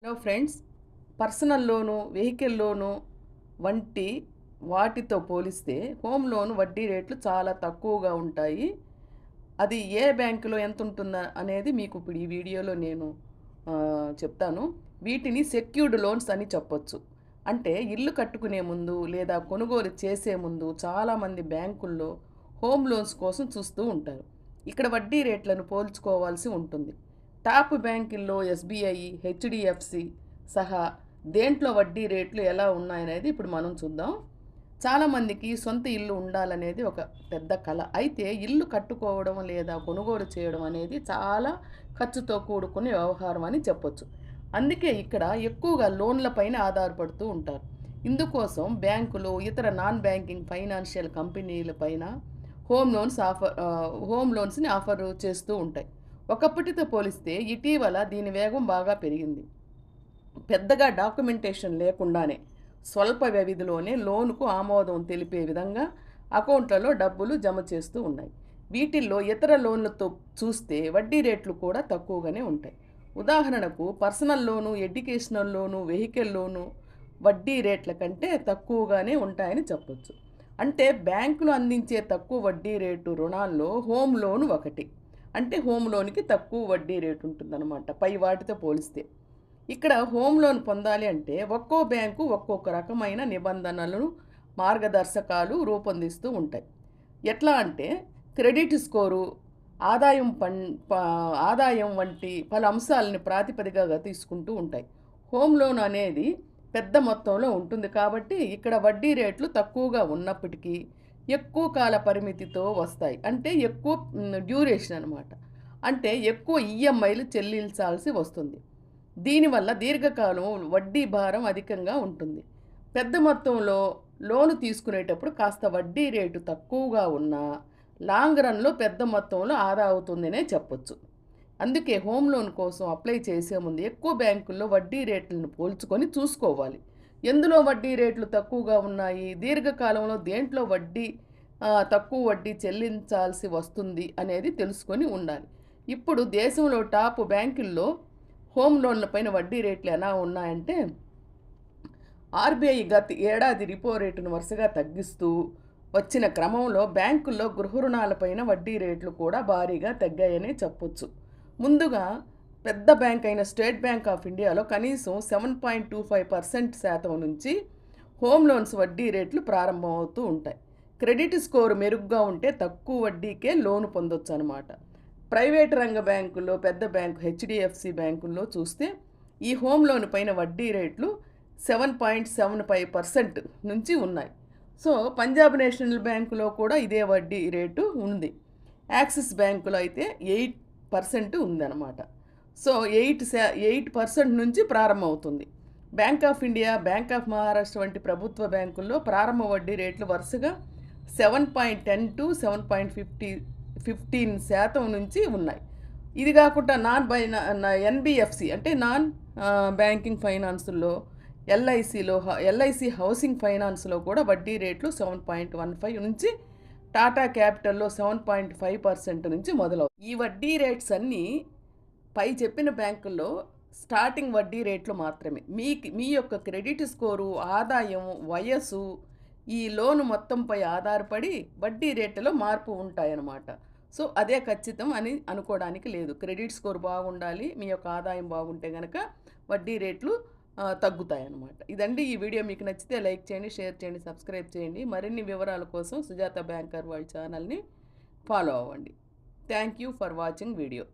Hello friends, personal loan, vehicle loan వంటి వాటితో పోలిస్తే హోమ్ లోన్ వడ్డీ రేట్లు చాలా తక్కువగా ఉంటాయి. అది ఏ బ్యాంకులో ఎంత ఉంటుందా అనేది మీకు ఇప్పుడు ఈ వీడియోలో నేను చెప్తాను. వీటిని సెక్యూర్డ్ లోన్స్ అని చెప్పొచ్చు. అంటే ఇల్లు కట్టుకునే ముందు లేదా కొనుగోలు చేసే ముందు చాలామంది బ్యాంకుల్లో హోమ్ లోన్స్ కోసం చూస్తూ ఉంటారు. ఇక్కడ వడ్డీ రేట్లను పోల్చుకోవాల్సి ఉంటుంది. టాప్ బ్యాంకుల్లో ఎస్బీఐ, హెచ్డిఎఫ్సి సహా దేంట్లో వడ్డీ రేట్లు ఎలా ఉన్నాయనేది ఇప్పుడు మనం చూద్దాం. చాలామందికి సొంత ఇల్లు ఉండాలనేది ఒక పెద్ద కల. అయితే ఇల్లు కట్టుకోవడం లేదా కొనుగోలు చేయడం అనేది చాలా ఖర్చుతో కూడుకునే వ్యవహారం అని చెప్పొచ్చు. అందుకే ఇక్కడ ఎక్కువగా లోన్లపైన ఆధారపడుతూ ఉంటారు. ఇందుకోసం బ్యాంకులు, ఇతర నాన్ బ్యాంకింగ్ ఫైనాన్షియల్ కంపెనీలపైన హోమ్ లోన్స్ని ఆఫర్ చేస్తూ ఉంటాయి. ఒకప్పటితో పోలిస్తే ఇటీవల దీని వేగం బాగా పెరిగింది. పెద్దగా డాక్యుమెంటేషన్ లేకుండానే స్వల్ప వ్యవధిలోనే లోనుకు ఆమోదం తెలిపే విధంగా అకౌంట్లలో డబ్బులు జమ చేస్తూ ఉన్నాయి. వీటిల్లో ఇతర లోన్లతో చూస్తే వడ్డీ రేట్లు కూడా తక్కువగానే ఉంటాయి. ఉదాహరణకు పర్సనల్ లోను, ఎడ్యుకేషనల్ లోను, వెహికల్ లోను వడ్డీ రేట్ల కంటే తక్కువగానే ఉంటాయని చెప్పొచ్చు. అంటే బ్యాంకులు అందించే తక్కువ వడ్డీ రేటు రుణాల్లో హోమ్ లోన్ ఒకటి. అంటే హోమ్ లోన్కి తక్కువ వడ్డీ రేటు ఉంటుందన్నమాట పై వాటితో పోలిస్తే. ఇక్కడ హోమ్ లోన్ పొందాలి అంటే ఒక్కో బ్యాంకు ఒక్కొక్క రకమైన నిబంధనలను, మార్గదర్శకాలు రూపొందిస్తూ ఉంటాయి. ఎట్లా అంటే క్రెడిట్ స్కోరు, ఆదాయం ఆదాయం వంటి పలు అంశాలని ప్రాతిపదికగా తీసుకుంటూ ఉంటాయి. హోమ్ లోన్ అనేది పెద్ద మొత్తంలో ఉంటుంది కాబట్టి ఇక్కడ వడ్డీ రేట్లు తక్కువగా ఉన్నప్పటికీ ఎక్కువ కాల పరిమితితో వస్తాయి. అంటే ఎక్కువ డ్యూరేషన్ అనమాట. అంటే ఎక్కువ ఈఎంఐలు చెల్లించాల్సి వస్తుంది. దీనివల్ల దీర్ఘకాలం వడ్డీ భారం అధికంగా ఉంటుంది. పెద్ద మొత్తంలో లోను తీసుకునేటప్పుడు కాస్త వడ్డీ రేటు తక్కువగా ఉన్నా లాంగ్ రన్లో పెద్ద మొత్తంలో ఆదా అవుతుందనే చెప్పొచ్చు. అందుకే హోమ్ లోన్ కోసం అప్లై చేసే ముందు ఎక్కువ బ్యాంకుల్లో వడ్డీ రేట్లను పోల్చుకొని చూసుకోవాలి. ఎందులో వడ్డీ రేట్లు తక్కువగా ఉన్నాయి, దీర్ఘకాలంలో దేంట్లో తక్కువ వడ్డీ చెల్లించాల్సి వస్తుంది అనేది తెలుసుకొని ఉండాలి. ఇప్పుడు దేశంలో టాప్ బ్యాంకుల్లో హోమ్ లోన్లపైన వడ్డీ రేట్లు ఎలా ఉన్నాయంటే ఆర్బీఐ గత ఏడాది రిపో రేటును వరుసగా తగ్గిస్తూ వచ్చిన క్రమంలో బ్యాంకుల్లో గృహ రుణాలపైన వడ్డీ రేట్లు కూడా భారీగా తగ్గాయనే చెప్పొచ్చు. ముందుగా పెద్ద బ్యాంక్ అయిన స్టేట్ బ్యాంక్ ఆఫ్ ఇండియాలో కనీసం 7.25% నుంచి హోమ్ లోన్స్ వడ్డీ రేట్లు ప్రారంభమవుతూ ఉంటాయి. క్రెడిట్ స్కోర్ మెరుగ్గా ఉంటే తక్కువ వడ్డీకే లోను పొందొచ్చు అనమాట. ప్రైవేట్ రంగ బ్యాంకుల్లో పెద్ద బ్యాంకు హెచ్డిఎఫ్సి బ్యాంకుల్లో చూస్తే ఈ హోమ్ లోన్ పైన వడ్డీ రేట్లు 7.75% నుంచి ఉన్నాయి. సో పంజాబ్ నేషనల్ బ్యాంకులో కూడా ఇదే వడ్డీ రేటు ఉంది. యాక్సిస్ బ్యాంకులో అయితే 8% ఉందన్నమాట. సో 8% నుంచి ప్రారంభమవుతుంది. Bank of India, bank of Maharashtra వంటి ప్రభుత్వ బ్యాంకుల్లో ప్రారంభ వడ్డీ రేట్లు వరుసగా 7.10 to 7.15% నుంచి ఉన్నాయి. ఇది కాకుండా ఎన్బిఎఫ్సి అంటే నాన్ బ్యాంకింగ్ ఫైనాన్స్లో ఎల్ఐసి హౌసింగ్ ఫైనాన్స్లో కూడా వడ్డీ రేట్లు 7.15 నుంచి, టాటా క్యాపిటల్లో 7.5% నుంచి మొదలవుతాయి. ఈ వడ్డీ రేట్స్ అన్నీ పై చెప్పిన బ్యాంకుల్లో స్టార్టింగ్ వడ్డీ రేట్లు మాత్రమే. మీ యొక్క క్రెడిట్ స్కోరు, ఆదాయం, వయస్సు ఈ లోను మొత్తంపై ఆధారపడి వడ్డీ రేట్లలో మార్పు ఉంటాయన్నమాట. సో అదే ఖచ్చితం అని అనుకోవడానికి లేదు. క్రెడిట్ స్కోర్ బాగుండాలి, మీ యొక్క ఆదాయం బాగుంటే కనుక వడ్డీ రేట్లు తగ్గుతాయన్నమాట. ఇదండి ఈ వీడియో. మీకు నచ్చితే లైక్ చేయండి, షేర్ చేయండి, సబ్స్క్రైబ్ చేయండి. మరిన్ని వివరాల కోసం సుజాత బ్యాంకర్ వాళ్ళ ఛానల్ని ఫాలో అవ్వండి. Thank you for watching video.